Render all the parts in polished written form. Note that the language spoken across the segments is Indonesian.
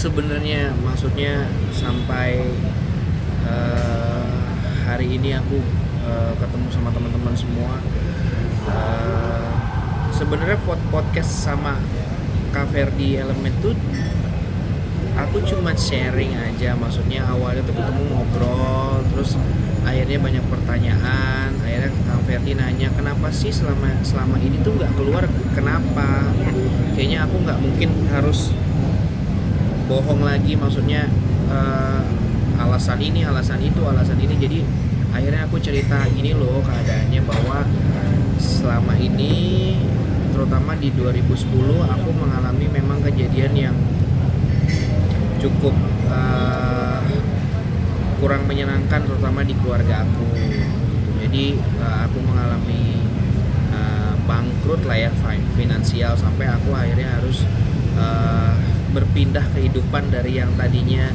sebenarnya maksudnya sampai hari ini aku ketemu sama teman-teman semua. Sebenarnya podcast sama Kak Ferdi Elemen tuh aku cuma sharing aja, maksudnya awalnya tuh ketemu ngobrol, terus akhirnya banyak pertanyaan, akhirnya Kang Ferdi nanya kenapa sih selama ini tuh nggak keluar, kenapa? Kayaknya aku nggak mungkin harus bohong lagi, maksudnya alasan ini, alasan itu, alasan ini. Jadi akhirnya aku cerita gini loh keadaannya, bahwa selama ini terutama di 2010 aku mengalami memang kejadian yang cukup kurang menyenangkan, terutama di keluarga aku. Jadi aku mengalami bangkrut lah ya, finansial, sampai aku akhirnya harus berpindah kehidupan dari yang tadinya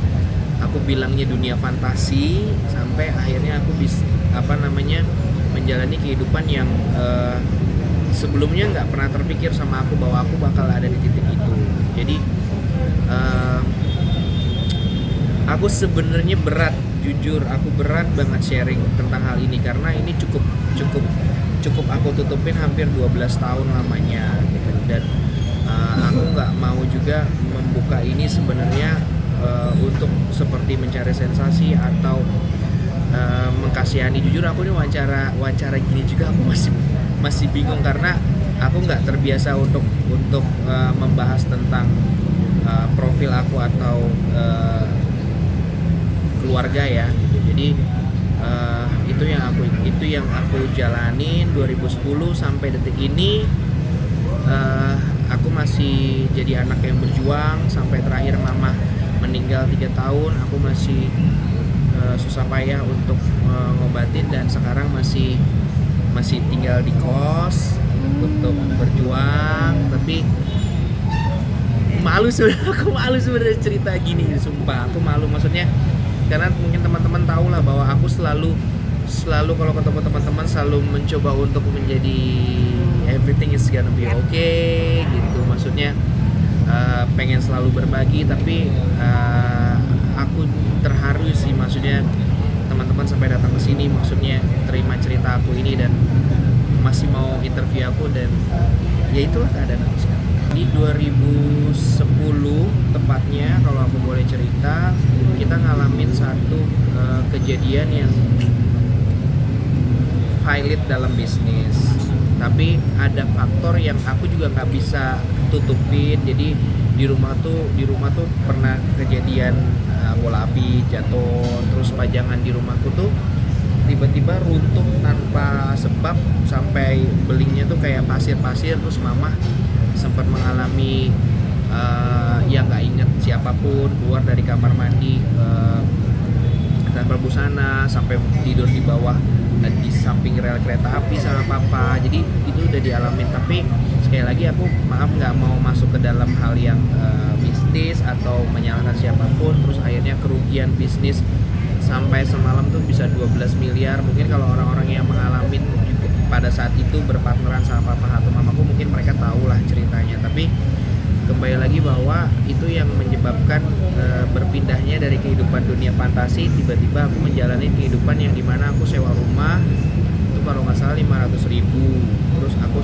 aku bilangnya dunia fantasi, sampai akhirnya aku menjalani kehidupan yang sebelumnya nggak pernah terpikir sama aku bahwa aku bakal ada di titik itu. Jadi aku sebenarnya jujur aku berat banget sharing tentang hal ini, karena ini cukup aku tutupin hampir 12 tahun lamanya gitu. Dan aku nggak mau juga membuka ini sebenarnya untuk seperti mencari sensasi atau mengkasihani. Jujur aku ini wawancara gini juga aku masih bingung, karena aku nggak terbiasa untuk membahas tentang profil aku atau keluarga ya gitu. Jadi itu yang aku jalanin 2010 sampai detik ini. Aku masih jadi anak yang berjuang sampai terakhir mama meninggal 3 tahun. Aku masih susah payah untuk ngobatin, dan sekarang masih tinggal di kos untuk berjuang. Tapi aku malu sebenarnya cerita gini, sumpah aku malu, maksudnya karena mungkin teman-teman tahu lah bahwa aku selalu kalau ketemu teman-teman selalu mencoba untuk menjadi everything is gonna be okay gitu, maksudnya pengen selalu berbagi. Tapi aku terharu sih, maksudnya teman-teman sampai datang ke sini, maksudnya terima cerita aku ini dan masih mau interview aku, dan ya itulah keadaan aku sekarang. Di 2010 tepatnya, kalau aku boleh cerita, kita ngalamin satu kejadian yang valid dalam bisnis, tapi ada faktor yang aku juga nggak bisa tutupin. Jadi di rumah tuh pernah kejadian bola api jatuh, terus pajangan di rumahku tuh tiba-tiba runtuh tanpa sebab, sampai belingnya tuh kayak pasir-pasir. Terus mama sempat mengalami yang nggak inget siapapun, keluar dari kamar mandi tanpa busana, sampai tidur di bawah di samping rel kereta api sama papa. Jadi itu udah dialamin. Tapi sekali lagi aku nggak mau masuk ke dalam hal yang bisnis atau menyalahkan siapapun. Terus akhirnya kerugian bisnis sampai semalam tuh bisa 12 miliar. Mungkin kalau orang-orang yang mengalami pada saat itu berpartneran sama papa atau mamaku, mungkin mereka tahu lah ceritanya. Tapi kembali lagi bahwa itu yang menyebabkan berpindahnya dari kehidupan dunia fantasi, tiba-tiba aku menjalani kehidupan yang dimana aku sewa rumah itu kalau nggak salah 500.000. Terus aku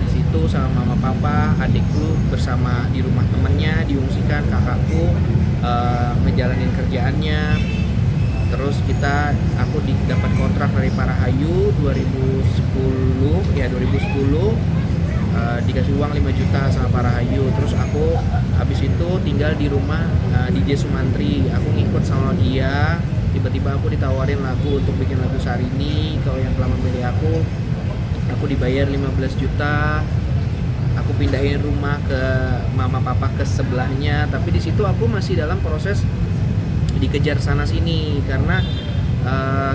di situ sama mama papa, adikku bersama di rumah temennya diungsikan, kakakku ngejalanin kerjaannya. Terus aku dapat kontrak dari Parahayu 2010 dikasih uang 5 juta sama Parahayu. Terus aku habis itu tinggal di rumah DJ Sumantri. Aku ngikut sama dia. Tiba-tiba aku ditawarin lagu untuk bikin lagu Sarini, Kau Yang Telah Memilih Aku dibayar 15 juta. Aku pindahin rumah ke mama papa ke sebelahnya. Tapi di situ aku masih dalam proses dikejar sana sini, karena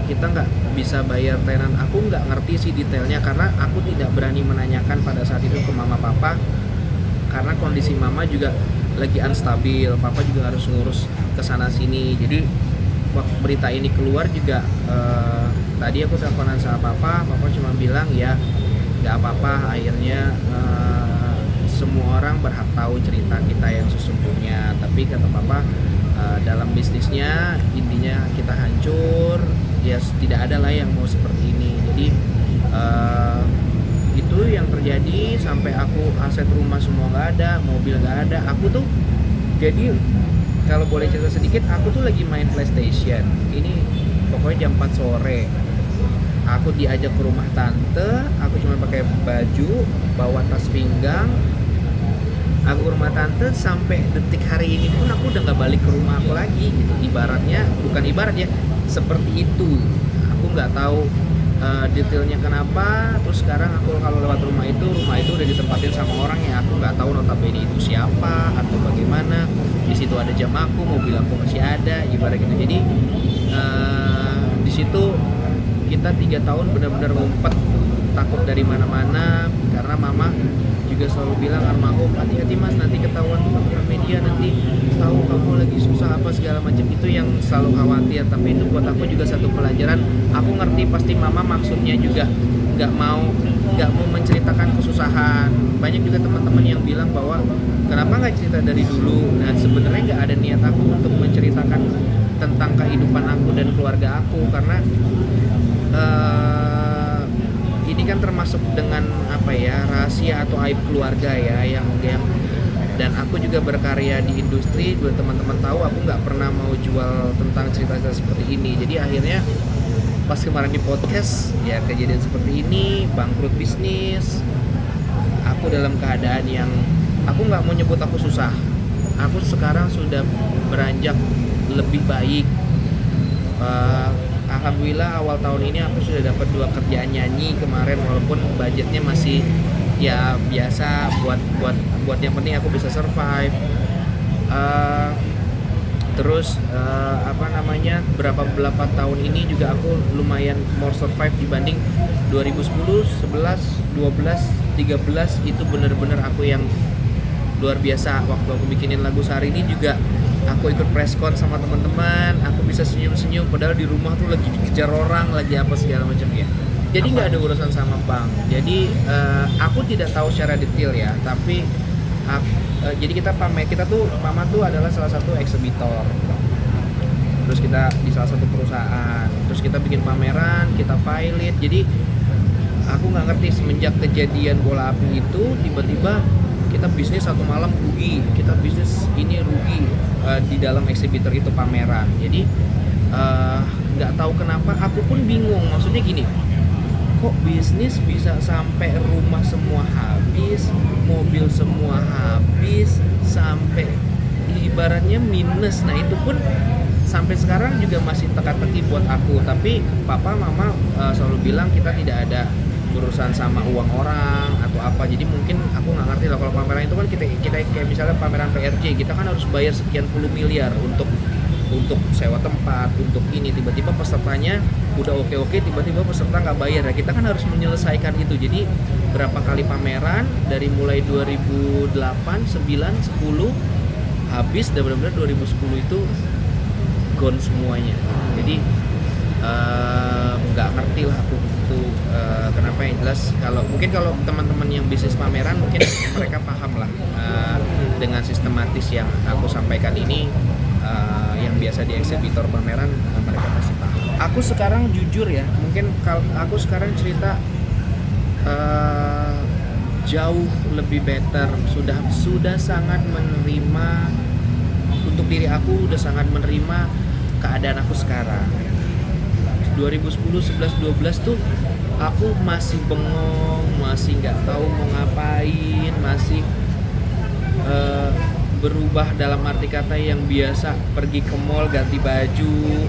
kita nggak bisa bayar tenan. Aku nggak ngerti sih detailnya, karena aku tidak berani menanyakan pada saat itu ke mama papa, karena kondisi mama juga lagi unstabil, papa juga harus ngurus kesana sini. Jadi waktu berita ini keluar juga tadi aku teleponan sama papa cuma bilang ya nggak apa-apa. Akhirnya semua orang berhak tahu cerita kita yang sesungguhnya, tapi kata papa dalam bisnisnya intinya kita hancur, ya tidak ada lah yang mau seperti ini. Jadi itu yang terjadi sampai aku aset rumah semua nggak ada, mobil nggak ada. Aku tuh jadi kalau boleh cerita sedikit, aku tuh lagi main PlayStation ini pokoknya jam 4 sore. Aku diajak ke rumah tante, aku cuma pakai baju, bawa tas pinggang. Aku ke rumah tante sampai detik hari ini pun aku udah nggak balik ke rumah aku lagi gitu. Ibaratnya, bukan ibaratnya, seperti itu. Aku nggak tahu detailnya kenapa. Terus sekarang aku kalau lewat rumah itu udah ditempatin sama orang yang aku nggak tahu notabene itu siapa atau bagaimana. Di situ ada jam aku, mobil aku masih ada, ibarat gitu. Jadi di situ kita 3 tahun benar-benar ngumpet, takut dari mana-mana, karena mama juga selalu bilang, almarhum, hati-hati mas, nanti ketahuan teman-teman media, nanti tahu kamu lagi susah apa segala macam. Itu yang selalu khawatir. Tapi itu buat aku juga satu pelajaran. Aku ngerti pasti mama maksudnya juga nggak mau menceritakan kesusahan. Banyak juga teman-teman yang bilang bahwa kenapa nggak cerita dari dulu. Nah sebenarnya nggak ada niat aku untuk menceritakan tentang kehidupan aku dan keluarga aku, karena ini kan termasuk dengan rahasia atau aib keluarga ya, yang dan aku juga berkarya di industri. Buat teman-teman tahu, aku nggak pernah mau jual tentang cerita-cerita seperti ini. Jadi akhirnya pas kemarin di podcast ya kejadian seperti ini, bangkrut bisnis. Aku dalam keadaan yang aku nggak mau nyebut aku susah. Aku sekarang sudah beranjak lebih baik. Alhamdulillah awal tahun ini aku sudah dapat 2 kerjaan nyanyi kemarin, walaupun budgetnya masih ya biasa, buat yang penting aku bisa survive. Terus beberapa tahun ini juga aku lumayan more survive dibanding 2010, 11, 12, 13 itu bener-bener aku yang luar biasa. Waktu aku bikinin lagu Sehari ini juga aku ikut press con sama teman-teman, aku bisa senyum-senyum padahal di rumah tuh lagi dikejar orang, lagi apa segala macam ya. Jadi nggak ada urusan sama bank. Jadi aku tidak tahu secara detail ya, tapi jadi mama tuh adalah salah satu eksebitor. Terus kita di salah satu perusahaan, terus kita bikin pameran, kita pilot. Jadi aku nggak ngerti semenjak kejadian bola api itu tiba-tiba kita bisnis satu malam rugi, kita bisnis ini rugi di dalam eksibitor itu pameran. Jadi nggak tahu kenapa, aku pun bingung. Maksudnya gini, kok bisnis bisa sampai rumah semua habis, mobil semua habis, sampai ibaratnya minus. Nah itu pun sampai sekarang juga masih teka-teki buat aku. Tapi papa mama selalu bilang kita tidak ada urusan sama uang orang atau apa. Jadi mungkin aku nggak ngerti lah, kalau pameran itu kan kita kayak misalnya pameran PRJ, kita kan harus bayar sekian puluh miliar untuk sewa tempat, untuk ini. Tiba-tiba pesertanya udah oke, tiba-tiba peserta nggak bayar. Nah, kita kan harus menyelesaikan itu. Jadi berapa kali pameran dari mulai 2008, 9, 10 habis, dan benar-benar 2010 itu gone semuanya. Jadi nggak ngerti lah aku itu kenapa. Yang jelas kalau teman-teman yang bisnis pameran mungkin mereka paham lah dengan sistematis yang aku sampaikan ini, yang biasa di eksibitor pameran mereka pasti paham. Aku sekarang jujur ya, mungkin kalau aku sekarang cerita jauh lebih better, sudah sangat menerima untuk diri aku, udah sangat menerima keadaan aku sekarang. 2010, 11, 12 tuh aku masih bengong, masih nggak tahu mau ngapain, masih berubah dalam arti kata yang biasa pergi ke mall ganti baju,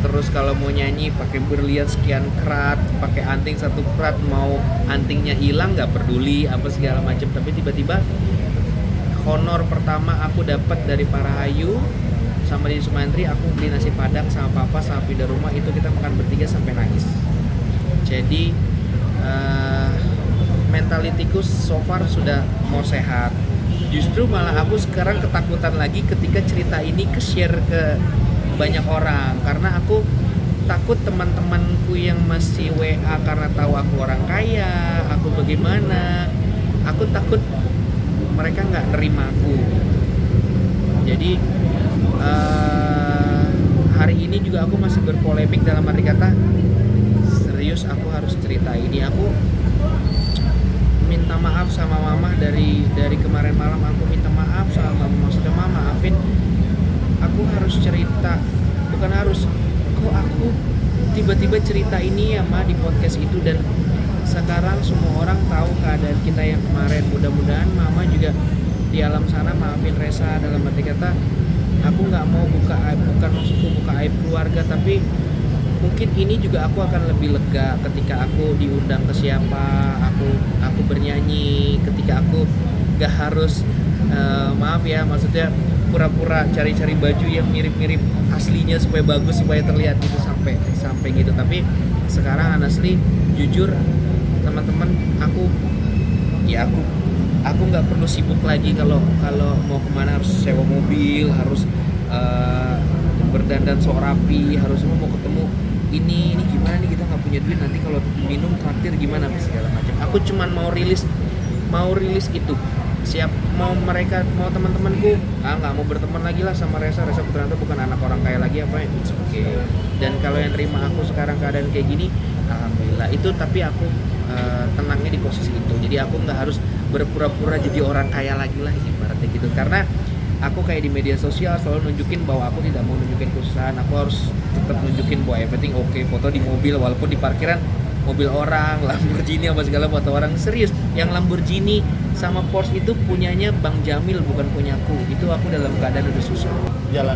terus kalau mau nyanyi pakai berlian sekian karat, pakai anting 1 karat, mau antingnya hilang nggak peduli apa segala macam. Tapi tiba-tiba honor pertama aku dapat dari Parahayu sama di Sumantri, aku beli nasi padang sama papa sama pindah rumah, itu kita makan bertiga sampai nangis. Jadi mentalitiku so far sudah mau sehat. Justru malah aku sekarang ketakutan lagi ketika cerita ini ke-share ke banyak orang, karena aku takut teman-temanku yang masih WA karena tahu aku orang kaya, aku bagaimana, aku takut mereka nggak nerima aku. Jadi hari ini juga aku masih berpolemik dalam arti kata serius aku harus cerita ini. Aku minta maaf sama mama dari kemarin malam. Aku minta maaf sama mama, maksudnya mama maafin aku harus cerita, bukan harus, kok aku tiba-tiba cerita ini ya ma di podcast itu, dan sekarang semua orang tahu keadaan kita yang kemarin. Mudah-mudahan mama juga di alam sana maafin Resa, dalam arti kata aku nggak mau buka aib, bukan maksudku buka aib keluarga, tapi mungkin ini juga aku akan lebih lega ketika aku diundang ke siapa, aku bernyanyi, ketika aku gak harus maaf ya, maksudnya pura-pura cari-cari baju yang mirip-mirip aslinya supaya bagus, supaya terlihat gitu, sampai gitu. Tapi sekarang honestly jujur teman-teman, aku nggak perlu sibuk lagi kalau mau kemana harus sewa mobil, harus berdandan sok rapi, harus semua mau ketemu ini gimana nih, kita nggak punya duit, nanti kalau minum traktir gimana segala macam. Aku cuman mau rilis itu. Siap, mau teman-temanku nggak mau berteman lagi lah sama Resa ternyata bukan anak orang kaya lagi apa, it's okay. Dan kalau yang terima aku sekarang keadaan kayak gini, alhamdulillah itu. Tapi aku tenangnya di posisi itu, jadi aku nggak harus berpura-pura jadi orang kaya lagi lah ibaratnya gitu. Karena aku kayak di media sosial selalu nunjukin bahwa aku tidak mau nunjukin kesusahan. Aku harus tetap nunjukin bahwa everything okay, foto di mobil walaupun di parkiran mobil orang, Lamborghini apa segala foto orang. Serius, yang Lamborghini sama Porsche itu punyanya Bang Jamil, bukan punyaku. Itu aku dalam keadaan udah susah.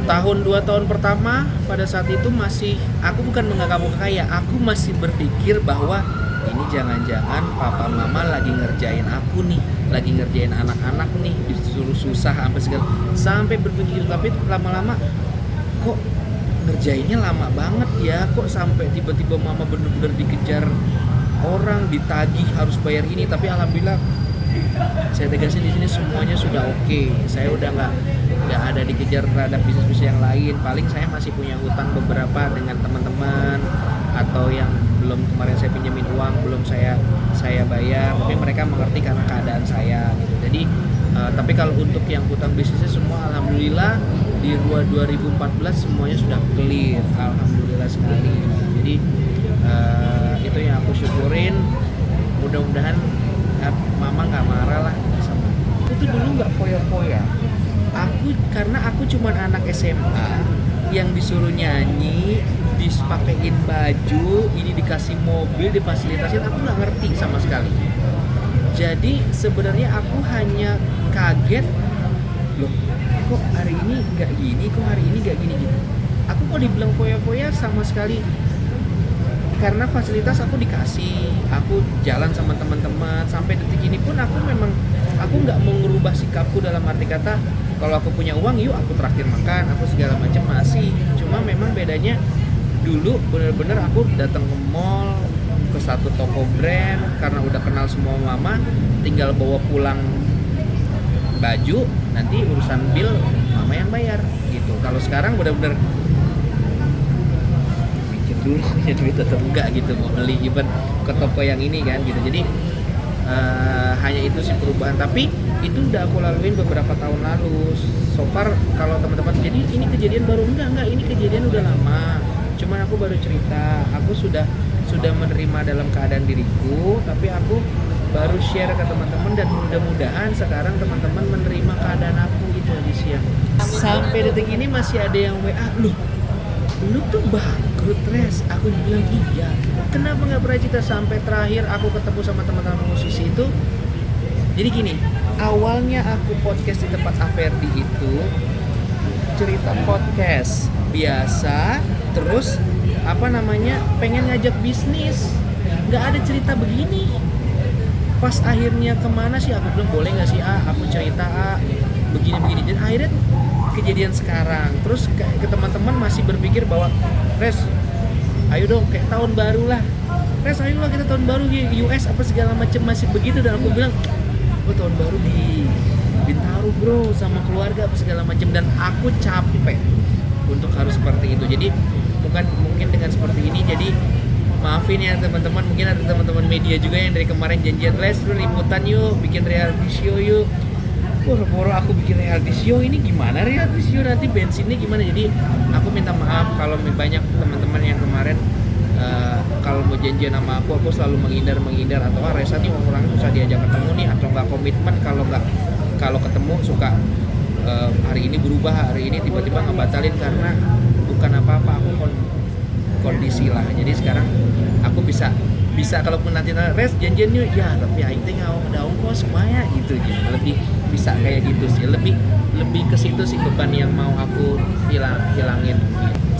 Tahun 2 tahun pertama pada saat itu masih, aku bukan menganggap kaya, aku masih berpikir bahwa ini jangan-jangan papa mama lagi ngerjain aku nih, lagi ngerjain anak-anak nih, disuruh susah apa segala, sampai berpikir. Tapi lama-lama kok ngerjainnya lama banget ya, kok sampai tiba-tiba mama bener-bener dikejar orang, ditagih harus bayar ini. Tapi alhamdulillah saya tegasin di sini semuanya sudah oke. Saya udah nggak ada dikejar terhadap bisnis yang lain. Paling saya masih punya hutang beberapa dengan teman-teman, atau yang belum, kemarin saya pinjemin uang belum saya bayar, tapi mereka mengerti karena keadaan saya gitu. Jadi tapi kalau untuk yang hutang bisnisnya semua alhamdulillah di 2014 semuanya sudah clear, alhamdulillah sekali. Jadi itu yang aku syukurin. Mudah-mudahan mama nggak marah lah sama aku. Tuh dulu nggak foya-foya, karena aku cuma anak SMA yang disuruh nyanyi, dipakein baju, ini dikasih mobil, difasilitasin, aku nggak ngerti sama sekali. Jadi sebenarnya aku hanya kaget, loh kok hari ini nggak gini, kok hari ini nggak gini gitu. Aku kok dibilang foya-foya sama sekali, karena fasilitas aku dikasih, aku jalan sama teman-teman. Sampai detik ini pun aku nggak mau ngerubah sikapku, dalam arti kata kalau aku punya uang yuk aku traktir makan, aku segala macam masih. Cuma memang bedanya dulu bener-bener aku datang ke mall, ke satu toko brand, karena udah kenal semua mama, tinggal bawa pulang baju, nanti urusan bill mama yang bayar gitu. Kalau sekarang bener-bener mikir dulu punya duit atau enggak gitu, mau beli even ke toko yang ini kan gitu. Jadi hanya itu sih perubahan, tapi itu udah aku laluin beberapa tahun lalu. So far kalau teman-teman, jadi ini kejadian baru, enggak, ini kejadian udah lama. Cuman aku baru cerita, aku sudah menerima dalam keadaan diriku, tapi aku baru share ke teman-teman, dan mudah-mudahan sekarang teman-teman menerima keadaan aku gitu aja sih ya. Sampai detik ini masih ada yang WA, lu tuh bangkrut Res. Aku bilang iya, kenapa nggak pernah cerita. Sampai terakhir aku ketemu sama teman-teman musisi itu. Jadi gini, awalnya aku podcast di tempat Averdi itu cerita podcast biasa, terus pengen ngajak bisnis, nggak ada cerita begini. Pas akhirnya kemana sih, aku bilang boleh nggak sih aku cerita begini. Dan akhirnya kejadian sekarang. Terus ke teman-teman masih berpikir bahwa Res, ayo dong kayak tahun baru lah, Res ayo lah kita tahun baru di US apa segala macam, masih begitu. Dan aku bilang, tahun baru di Bintaro bro, sama keluarga apa segala macam. Dan aku capek untuk harus seperti itu. Jadi mungkin dengan seperti ini, jadi maafin ya teman-teman. Mungkin ada teman-teman media juga yang dari kemarin janjian, Les lu liputan yuk, bikin reality show yuk. boro-boro aku bikin reality show, ini gimana reality show, nanti bensinnya gimana. Jadi aku minta maaf kalau banyak teman-teman yang kemarin kalau mau janjian sama aku selalu menghindar atau Reza nih orang susah diajak ketemu nih, atau nggak komitmen, kalau ketemu suka hari ini berubah, hari ini tiba-tiba ngebatalin karena bukan apa-apa, aku kondisi lah. Jadi sekarang aku bisa kalaupun nanti Res janjian yuk ya, tapi aing teh daun kok semuanya gitu. Jadi lebih bisa kayak gitu sih, lebih ke situ sih beban yang mau aku hilangin.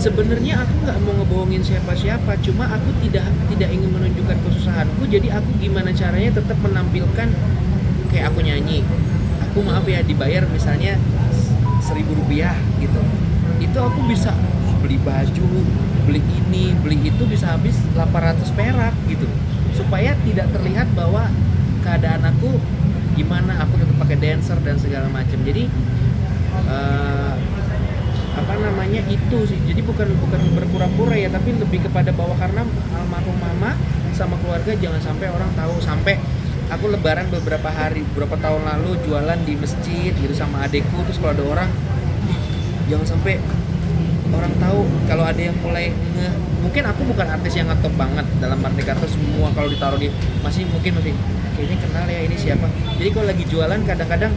Sebenarnya aku nggak mau ngebohongin siapa-siapa, cuma aku tidak ingin menunjukkan kesusahanku. Jadi aku gimana caranya tetap menampilkan kayak aku nyanyi, aku maaf ya dibayar misalnya 1.000 rupiah gitu, itu aku bisa beli baju, beli ini, beli itu, bisa habis 800 perak gitu, supaya tidak terlihat bahwa keadaan aku gimana, aku tetap pakai dancer dan segala macam. Jadi itu sih, jadi bukan berpura-pura ya, tapi lebih kepada bahwa karena almarhum mama sama keluarga jangan sampai orang tahu. Sampai aku lebaran beberapa tahun lalu jualan di masjid gitu sama adekku, terus kalau ada orang, jangan sampai orang tahu kalau ada yang mulai mungkin aku bukan artis yang ngetop banget dalam arti kata, semua kalau ditaruh di masih kayaknya kenal ya ini siapa. Jadi kalau lagi jualan kadang-kadang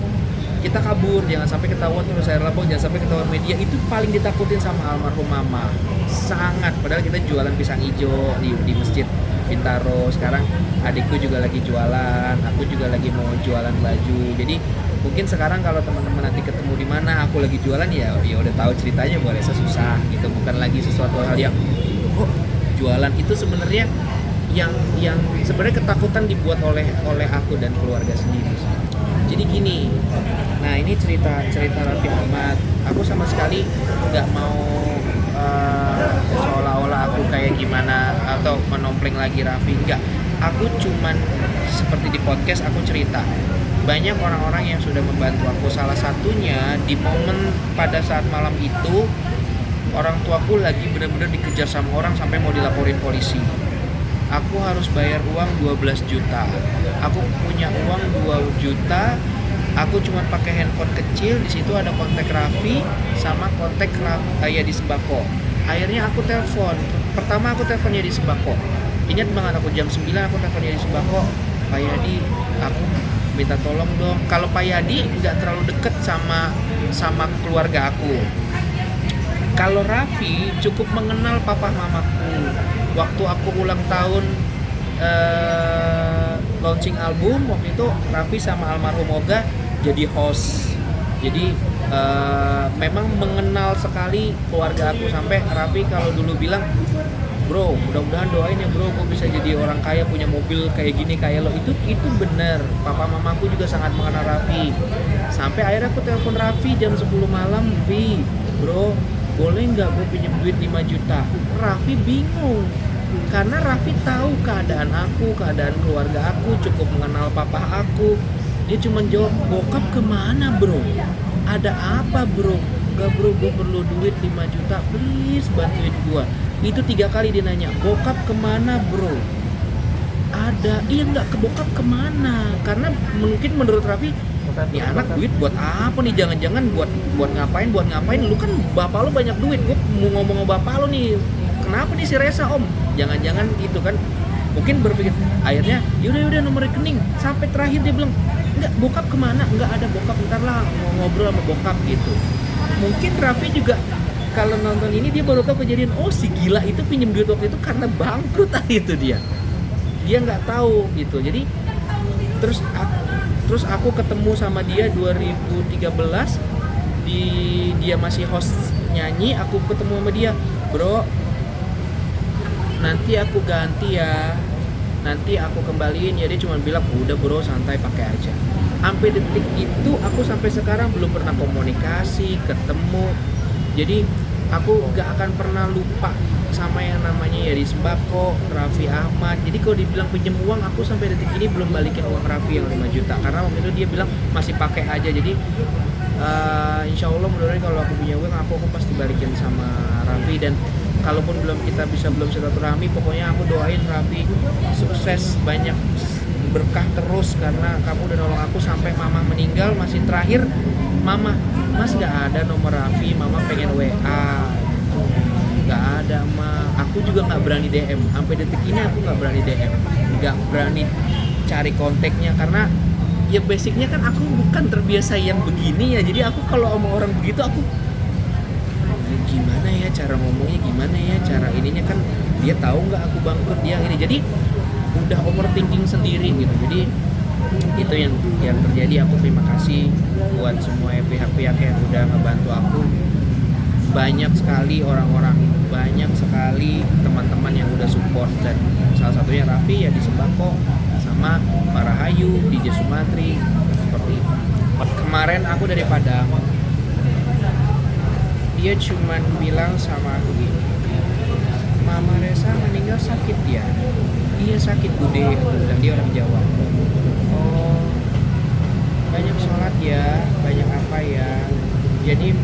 kita kabur, jangan sampai ketahuan terus air labong, jangan sampai ketahuan media. Itu paling ditakutin sama almarhum mama sangat, padahal kita jualan pisang hijau di masjid Bintaro. Sekarang adikku juga lagi jualan, aku juga lagi mau jualan baju. Jadi mungkin sekarang kalau teman-teman nanti ketemu di mana aku lagi jualan, ya udah tahu ceritanya, boleh susah gitu, bukan lagi sesuatu hal yang jualan itu sebenarnya yang sebenarnya ketakutan dibuat oleh aku dan keluarga sendiri. Jadi gini, nah ini cerita Raffi Ahmad. Aku sama sekali nggak mau seolah-olah aku kayak gimana atau menompleng lagi Raffi, enggak. Aku cuman seperti di podcast aku cerita. Banyak orang-orang yang sudah membantu aku. Salah satunya di momen pada saat malam itu, orang tuaku lagi benar-benar dikejar sama orang sampai mau dilaporin polisi. Aku harus bayar uang 12 juta. Aku punya uang 2 juta. Aku cuma pakai handphone kecil. Di situ ada kontak Raffi sama kontak di Sembako. Akhirnya aku telepon. Pertama aku teleponnya di Sembako. Ingat banget, aku jam 9 aku teleponnya di Sembako. Pak Yadi, aku minta tolong dong. Kalau Pak Yadi nggak terlalu deket sama keluarga aku. Kalau Raffi cukup mengenal papa mamaku. Waktu aku ulang tahun launching album, waktu itu Raffi sama almarhum Oga jadi host. Jadi memang mengenal sekali keluarga aku. Sampai Raffi kalau dulu bilang, bro, mudah-mudahan doain ya bro, gue bisa jadi orang kaya, punya mobil kayak gini kayak lo. Itu bener. Papa mamaku juga sangat mengenal Raffi. Sampai akhirnya aku telepon Raffi jam 10 malam, Vi, bro, boleh nggak gue pinjam duit 5 juta? Raffi bingung. Karena Raffi tahu keadaan aku, keadaan keluarga aku, cukup mengenal papa aku. Dia cuma jawab, bokap kemana bro? Ada apa bro? Gak bro, gue perlu duit 5 juta, please bantuin gue. Itu 3 kali dia nanya, bokap kemana bro? Ada, iya nggak, ke bokap kemana? Karena mungkin menurut Raffi, nih anak duit buat apa nih? Jangan-jangan buat ngapain? Lu kan bapak lu banyak duit. Gue mau ngomong sama bapak lu nih, kenapa nih si Reza om? Jangan-jangan gitu kan? Mungkin berpikir. Akhirnya yaudah nomor rekening. Sampai terakhir dia bilang, enggak, bokap kemana? Enggak ada bokap, ntar lah ngobrol sama bokap gitu. Mungkin Raffi juga kalau nonton ini dia baru tahu kejadian, oh si gila itu pinjem duit waktu itu karena bangkrut itu dia nggak tahu gitu. Jadi terus aku ketemu sama dia 2013, dia masih host nyanyi. Aku ketemu sama dia, bro, nanti aku ganti ya, nanti aku kembaliin ya. Dia cuma bilang, udah bro, santai, pakai aja. Sampai detik itu aku sampai sekarang belum pernah komunikasi, ketemu. Jadi aku gak akan pernah lupa sama yang namanya ya di Sembako, Raffi Ahmad. Jadi kalau dibilang pinjam uang, aku sampai detik ini belum balikin uang Raffi yang 5 juta. Karena waktu itu dia bilang masih pakai aja. Jadi insya Allah mudah-mudahan kalau aku punya uang, aku pasti balikin sama Raffi. Dan kalaupun belum silaturahmi, pokoknya aku doain Raffi sukses, banyak berkah terus karena kamu udah nolong aku sampai mama meninggal. Masih terakhir mama, mas nggak ada nomor Raffi, mama pengen WA. Nggak ada, ma. Aku juga nggak berani DM sampai detik ini. Aku nggak berani DM, nggak berani cari kontaknya karena ya basicnya kan aku bukan terbiasa yang begini ya. Jadi aku kalau sama orang begitu aku gimana ya cara ngomongnya, gimana ya cara ininya, kan dia tahu nggak aku bangkrut, dia ini, jadi udah overthinking sendiri gitu. Jadi itu yang terjadi. Aku terima kasih buat semua pihak-pihak yang udah ngebantu aku. Banyak sekali orang-orang, banyak sekali teman-teman yang udah support, dan salah satunya Raffi ya di Sembako sama Pak Rahayu, DJ Sumatri, seperti itu. Kemarin aku dari Padang, dia cuman bilang sama aku gini, Mama Resa meninggal sakit ya? Iya sakit Bude, dan dia orang Jawa. Oh, banyak sholat ya, banyak apa ya. Jadi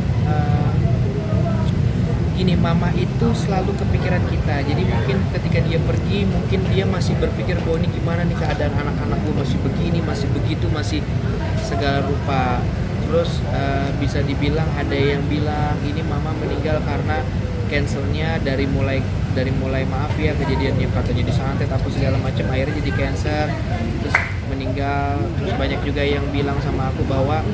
gini, mama itu selalu kepikiran kita. Jadi mungkin ketika dia pergi, mungkin dia masih berpikir bahwa ini gimana nih keadaan anak-anak gue, masih begini, masih begitu, masih segala rupa. Terus bisa dibilang ada yang bilang ini mama meninggal karena cancernya dari mulai maaf ya kejadiannya katanya disantet apa segala macam, akhirnya jadi cancer terus meninggal. Terus banyak juga yang bilang sama aku bahwa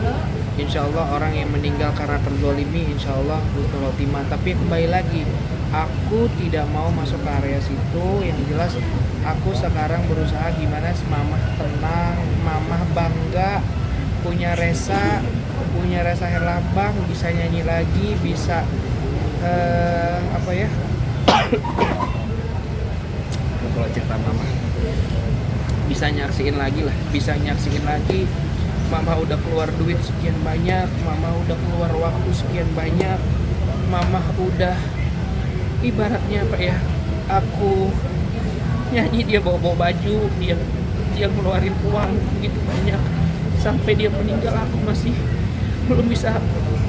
insya Allah orang yang meninggal karena terzolimi insya Allah husnul khotimah. Tapi kembali lagi, aku tidak mau masuk ke area situ. Yang jelas aku sekarang berusaha gimana mamah tenang, mamah bangga punya Resa Herlambang, bisa nyanyi lagi, bisa apa ya kalau cerita mama bisa nyaksiin lagi mama udah keluar duit sekian banyak, mama udah keluar waktu sekian banyak, mama udah ibaratnya apa ya, aku nyanyi dia bawa baju, dia ngeluarin uang begitu banyak, sampai dia meninggal aku masih belum bisa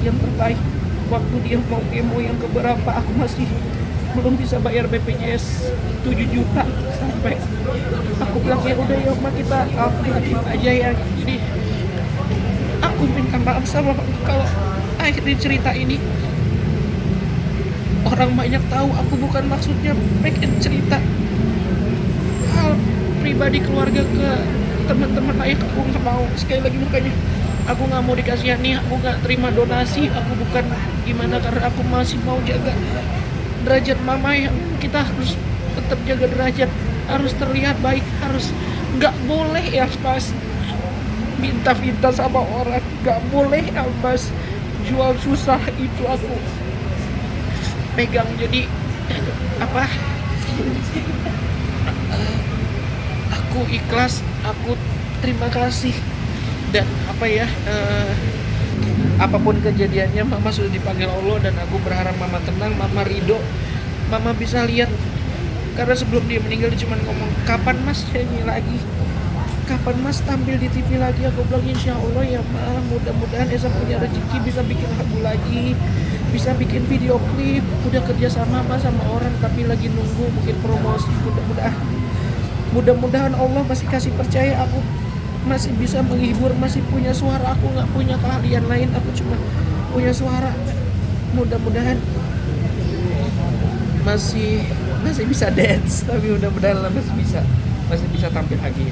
yang terbaik. Waktu dia mau kemo yang keberapa aku masih belum bisa bayar BPJS 7 juta, sampai aku bilang ya udah ya Ma, kita alternatif aja ya. Jadi aku minta maaf sama kalau akhirnya cerita ini orang banyak tahu. Aku bukan maksudnya pengen cerita hal pribadi keluarga ke teman-teman lain, aku nggak mau. Sekali lagi makanya aku nggak mau dikasihani, aku nggak terima donasi, aku bukan gimana, karena aku masih mau jaga derajat mama. Yang kita harus tetap jaga derajat, harus terlihat baik, harus nggak boleh ya pas minta sama orang, nggak boleh ya pas jual susah. Itu aku pegang. Jadi apa, aku ikhlas, aku terima kasih, dan apa ya apapun kejadiannya mama sudah dipanggil Allah, dan aku berharap mama tenang, mama ridho, mama bisa lihat. Karena sebelum dia meninggal dia cuma ngomong, kapan mas nyanyi lagi, kapan mas tampil di TV lagi. Aku bilang insya Allah ya ma, mudah-mudahan Esa punya rezeki bisa bikin lagu lagi, bisa bikin video klip. Udah kerja sama sama orang tapi lagi nunggu mungkin promosi. Mudah-mudahan Allah masih kasih percaya aku masih bisa menghibur, masih punya suara. Aku nggak punya keahlian lain, aku cuma punya suara. Mudah-mudahan masih bisa dance, tapi mudah-mudahan masih bisa tampil lagi.